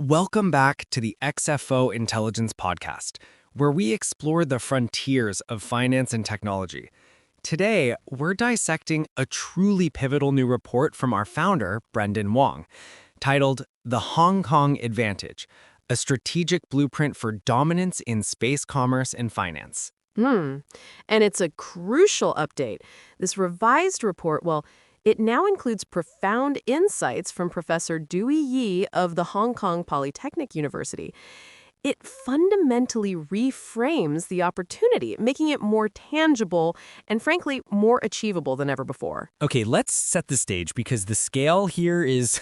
Welcome back to the XFO Intelligence Podcast, where we explore the frontiers of finance and technology. Today, we're dissecting a truly pivotal new report from our founder, Brendon Wong, titled The Hong Kong Advantage, a strategic blueprint for dominance in space commerce and finance. And it's a crucial update. This revised report, it now includes profound insights from Professor Dewey Yee of the Hong Kong Polytechnic University. It fundamentally reframes the opportunity, making it more tangible and, frankly, more achievable than ever before. Okay, let's set the stage because the scale here is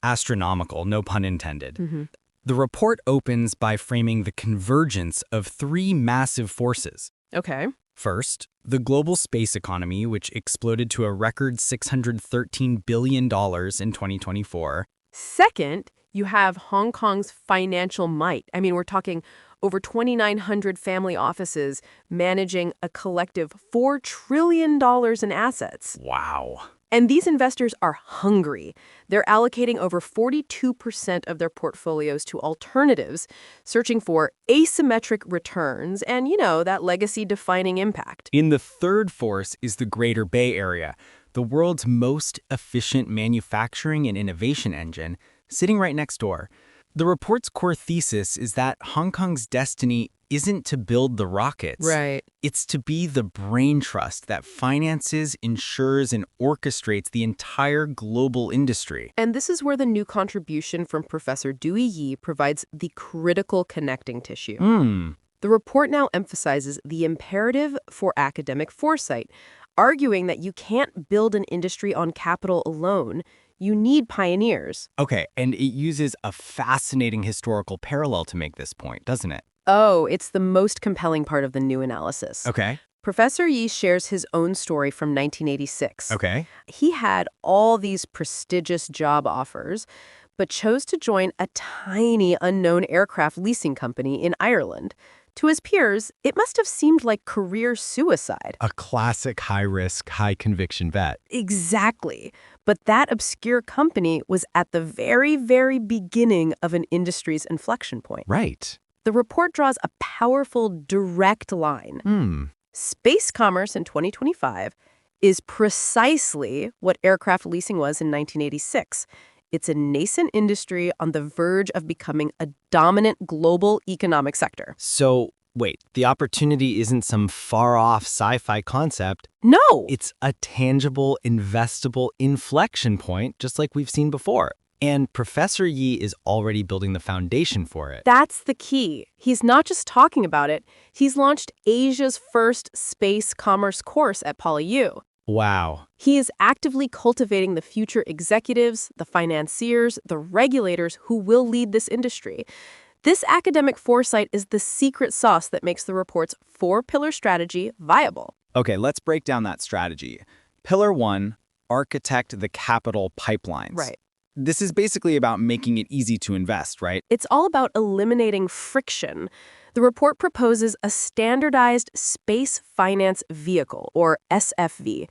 astronomical, no pun intended. The report opens by framing the convergence of three massive forces. Okay. First, the global space economy, which exploded to a record $613 billion in 2024. Second, you have Hong Kong's financial might. I mean, we're talking over 2,900 family offices managing a collective $4 trillion in assets. Wow. And these investors are hungry. They're allocating over 42% of their portfolios to alternatives, searching for asymmetric returns and, that legacy-defining impact. In the third force is the Greater Bay Area, the world's most efficient manufacturing and innovation engine, sitting right next door. The report's core thesis is that Hong Kong's destiny isn't to build the rockets. Right. It's to be the brain trust that finances, insures, and orchestrates the entire global industry. And this is where the new contribution from Professor Dewey Yee provides the critical connecting tissue. The report now emphasizes the imperative for academic foresight, arguing that you can't build an industry on capital alone. You need pioneers. Okay, and it uses a fascinating historical parallel to make this point, doesn't it? Oh, it's the most compelling part of the new analysis. Okay. Professor Yee shares his own story from 1986. Okay. He had all these prestigious job offers, but chose to join a tiny unknown aircraft leasing company in Ireland. To his peers, it must have seemed like career suicide. A classic high-risk, high-conviction bet. Exactly. But that obscure company was at the very, very beginning of an industry's inflection point. Right. The report draws a powerful, direct line. Space commerce in 2025 is precisely what aircraft leasing was in 1986. It's a nascent industry on the verge of becoming a dominant global economic sector. So, wait, the opportunity isn't some far-off sci-fi concept. No! It's a tangible, investable inflection point, just like we've seen before. And Professor Yee is already building the foundation for it. That's the key. He's not just talking about it. He's launched Asia's first space commerce course at PolyU. Wow. He is actively cultivating the future executives, the financiers, the regulators who will lead this industry. This academic foresight is the secret sauce that makes the report's four-pillar strategy viable. Okay, let's break down that strategy. Pillar 1, architect the capital pipelines. Right. This is basically about making it easy to invest, right? It's all about eliminating friction. The report proposes a standardized space finance vehicle, or SFV.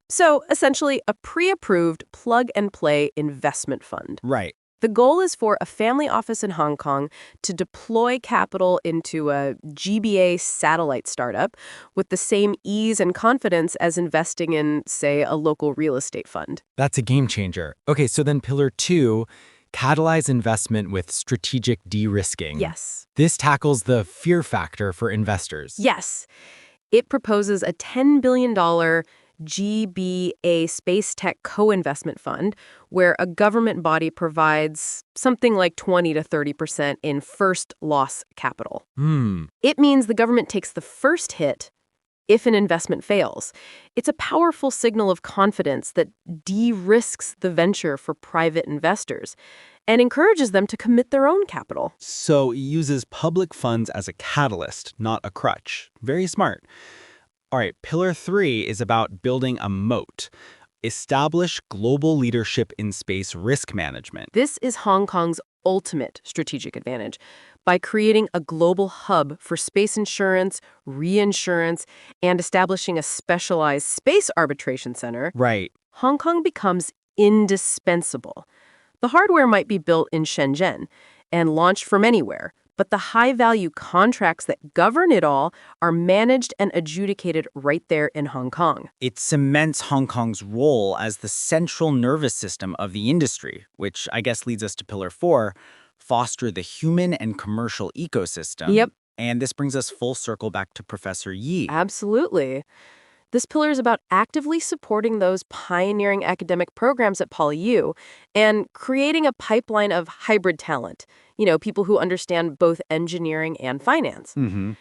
So, essentially, a pre-approved plug-and-play investment fund. Right. The goal is for a family office in Hong Kong to deploy capital into a GBA satellite startup with the same ease and confidence as investing in, say, a local real estate fund. That's a game changer. Okay, so then Pillar 2, catalyze investment with strategic de-risking. Yes. This tackles the fear factor for investors. Yes. It proposes a $10 billion GBA Space Tech Co-Investment Fund, where a government body provides something like 20 to 30% in first loss capital. It means the government takes the first hit if an investment fails. It's a powerful signal of confidence that de-risks the venture for private investors and encourages them to commit their own capital. So it uses public funds as a catalyst, not a crutch. Very smart. All right, Pillar 3 is about building a moat. Establish global leadership in space risk management. This is Hong Kong's ultimate strategic advantage. By creating a global hub for space insurance, reinsurance, and establishing a specialized space arbitration center, Right. Hong Kong becomes indispensable. The hardware might be built in Shenzhen and launched from anywhere, but the high-value contracts that govern it all are managed and adjudicated right there in Hong Kong. It cements Hong Kong's role as the central nervous system of the industry, which I guess leads us to Pillar 4, foster the human and commercial ecosystem. Yep. And this brings us full circle back to Professor Yee. Absolutely. This pillar is about actively supporting those pioneering academic programs at PolyU and creating a pipeline of hybrid talent, people who understand both engineering and finance. Mm-hmm.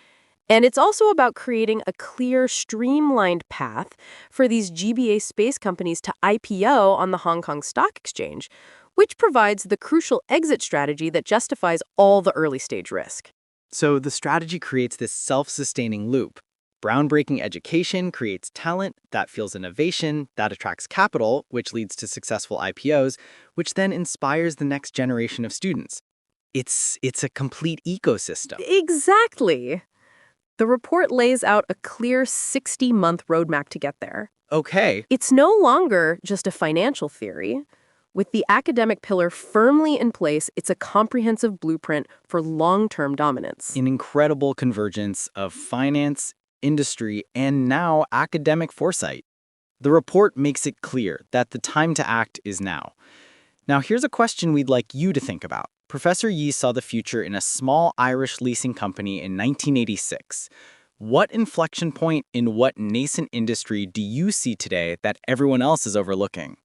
And it's also about creating a clear, streamlined path for these GBA space companies to IPO on the Hong Kong Stock Exchange, which provides the crucial exit strategy that justifies all the early-stage risk. So the strategy creates this self-sustaining loop. Groundbreaking education creates talent, that fuels innovation, that attracts capital, which leads to successful IPOs, which then inspires the next generation of students. It's a complete ecosystem. Exactly. The report lays out a clear 60-month roadmap to get there. Okay. It's no longer just a financial theory. With the academic pillar firmly in place, it's a comprehensive blueprint for long-term dominance. An incredible convergence of finance, industry, and now academic foresight. The report makes it clear that the time to act is now. Now, here's a question we'd like you to think about. Professor Yee saw the future in a small Irish leasing company in 1986. What inflection point in what nascent industry do you see today that everyone else is overlooking?